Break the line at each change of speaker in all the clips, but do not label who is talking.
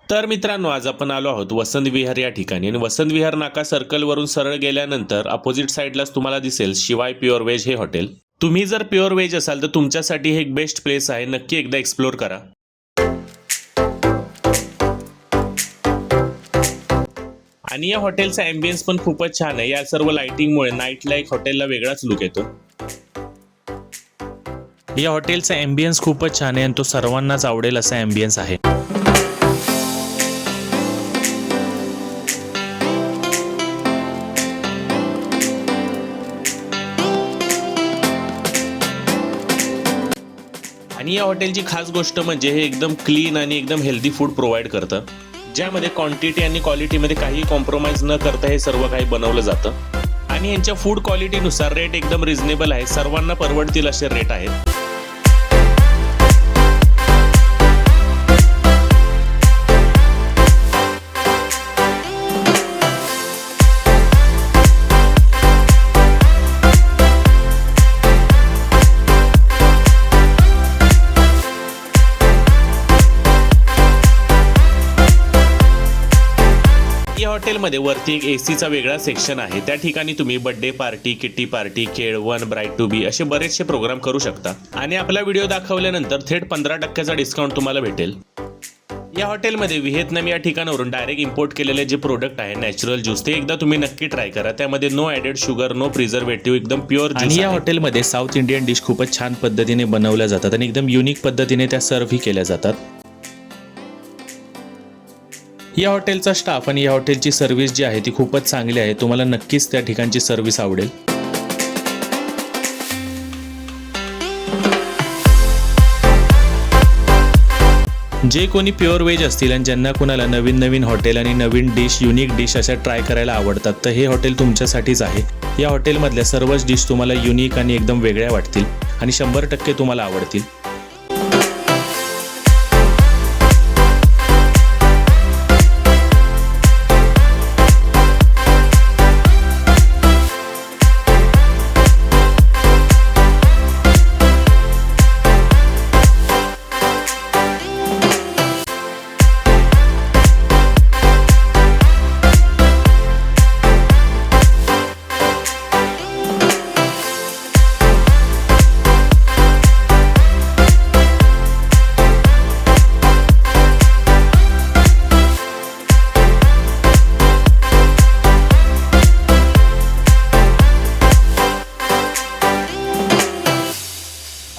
तर मित्रांनो, आज आपण आलो आहोत वसंत विहार या ठिकाणी आणि वसंत विहार नाका सर्कलवरून सरळ गेल्यानंतर अपोजिट साईडलाच तुम्हाला दिसेल शिवाय प्युअर व्हेज हे हॉटेल. तुम्ही जर प्युअर व्हेज असाल तर तुमच्यासाठी हे एक बेस्ट प्लेस आहे. नक्की एकदा एक्सप्लोर करा. आणि या हॉटेलचा ॲम्बियन्स पण खूपच छान आहे. या सर्व लाइटिंगमुळे नाईटला एक हॉटेलला वेगळाच लुक येतो. या हॉटेलचा ॲम्बियन्स खूपच छान आहे आणि तो सर्वांनाच आवडेल असा ॲम्बियन्स आहे. आणि या हॉटेलची खास गोष्ट म्हणजे हे एकदम क्लीन आणि एकदम हेल्दी फूड प्रोव्हाइड करतं, ज्यामध्ये क्वांटिटी आणि क्वालिटीमध्ये काही कॉम्प्रोमाइज न करता हे सर्व काही बनवलं जातं. आणि यांच्या फूड क्वालिटीनुसार रेट एकदम रिझनेबल आहे. सर्वांना परवडतील असे रेट आहेत. या हॉटेलमध्ये वरती एक एसीचा वेगळा सेक्शन आहे. त्या ठिकाणी तुम्ही बर्थडे पार्टी, किटी पार्टी, केळवण, ब्राईड टू बी असे बरेचसे प्रोग्राम करू शकता. आणि आपला व्हिडिओ दाखवल्यानंतर थेट 15% डिस्काउंट तुम्हाला भेटेल. या हॉटेलमध्ये व्हिएतनाम या ठिकाणावरून डायरेक्ट इम्पोर्ट केलेले जे प्रोडक्ट आहे नॅचरल ज्यूस, ते एकदा तुम्ही नक्की ट्राय करा. त्यामध्ये no added sugar, no preservative, एकदम प्युअर ज्यूस. आणि या हॉटेलमध्ये साऊथ इंडियन डिश खूपच छान पद्धतीने बनवल्या जातात आणि एकदम युनिक पद्धतीने त्या सर्व्हही केल्या जातात. या हॉटेलचा स्टाफ आणि या हॉटेलची सर्व्हिस जी आहे ती खूपच चांगली आहे. तुम्हाला नक्कीच त्या ठिकाणची सर्व्हिस आवडेल. जे कोणी प्युअर व्हेज असतील आणि ज्यांना कोणाला नवीन नवीन हॉटेल आणि नवीन डिश, युनिक डिश अशा ट्राय करायला आवडतात, तर हे हॉटेल तुमच्यासाठीच आहे. या हॉटेलमधल्या सर्वच डिश तुम्हाला युनिक आणि एकदम वेगळ्या वाटतील आणि 100% तुम्हाला आवडतील.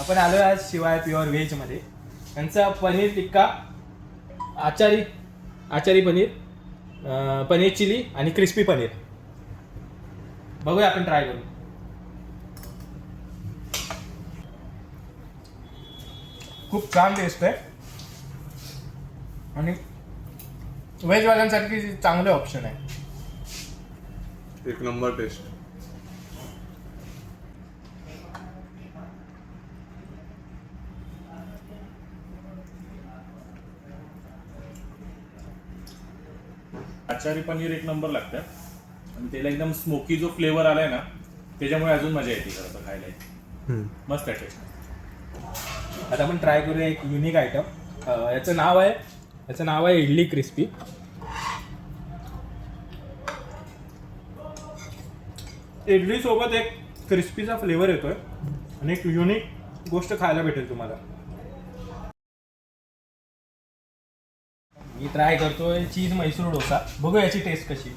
आपण आलो आज शिवाय प्युअर व्हेजमध्ये. त्यांचा पनीर टिक्का, आचारी पनीर, पनीर चिली आणि क्रिस्पी पनीर. बघूया, आपण ट्राय करू. खूप छान टेस्ट आहे आणि व्हेजवाल्यांसाठी चांगले ऑप्शन आहे.
एक नंबर टेस्ट.
आचारी पनीर एक नंबर लागतं आणि त्याला एकदम स्मोकी जो फ्लेवर आलाय ना, त्याच्यामुळे अजून मजा येते खरं तर खायला. मस्त आहे टेस्ट.
आता आपण ट्राय करूया एक युनिक आयटम. याचं नाव आहे इडली क्रिस्पी. इडली सोबत एक क्रिस्पीचा फ्लेवर येतोय आणि एक युनिक गोष्ट खायला भेटेल तुम्हाला. मी ट्राय करतोय चीज मैसूर डोसा. बघूया याची टेस्ट कशी.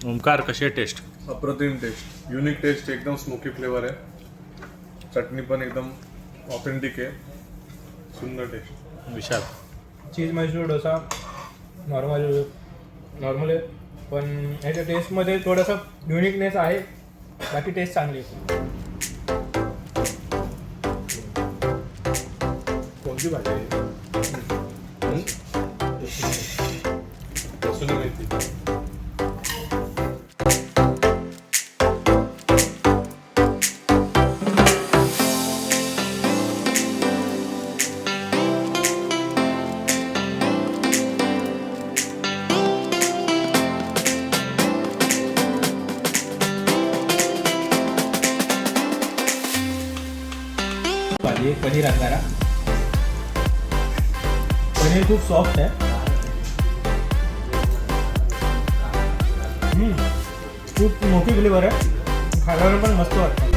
ओंकार, कशी आहे टेस्ट?
अप्रतिम टेस्ट, युनिक टेस्ट, एकदम स्मोकी फ्लेवर आहे. चटणी पण एकदम ऑथेंटिक आहे. सुंदर टेस्ट.
विशाल,
चीज मैसूर डोसा नॉर्मल आहे, पण याच्या टेस्टमध्ये थोडंसं युनिकनेस आहे. बाकी टेस्ट चांगली आहे.
कोणती भाजी आहे? लसूण मेथी.
पनीर अंगारा. पनीर खूप सॉफ्ट आहे. खूप मोठी फ्लेवर आहे, खायला पण मस्त वाटतं.